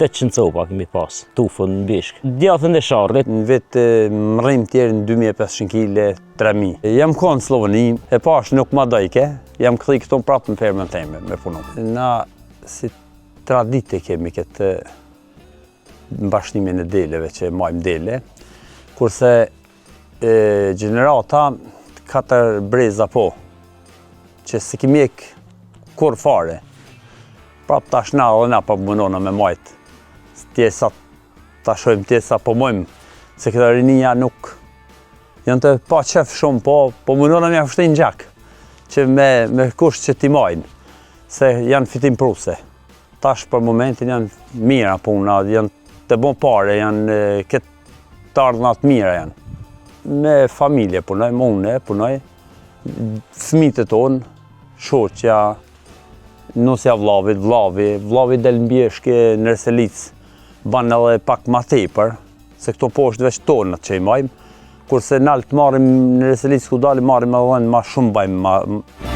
800 copa kemi pas, tufën në bishk. Djathën e sharrit. Në vetë më rrim tjerë në 2500 kg, 3000. Jam konë në Sloveni, e pash nuk ma dojke, jam këthi këto prapë në fermën teme me punu. Na si tradite kemi këtë mbashtimin e deleve që majmë dele, kurse gjenerata 4 breza po, që si kemi ek kur fare. Prap tash na dhe na pa munona me majtë. Tjesa, ta shojmë tjesa po mojmë, se këta rinia nuk janë të pa qef shumë, po munona me fështin gjak, që me kusht që ti majnë, se janë fitim pruse. Tash për momentin janë mira puna, janë të bon pare, janë këtë ardhnat mira janë. Me familje punoj, me une punoj, fëmijët e tonë, shoqja, nusja vlavi del mbjeshke në Reselic, banë edhe pak ma tepër, se këto poshtë veç tonët që i majmë, kurse nalë të marim në Reselic ku dalim marim edhe ma shumë bajmë.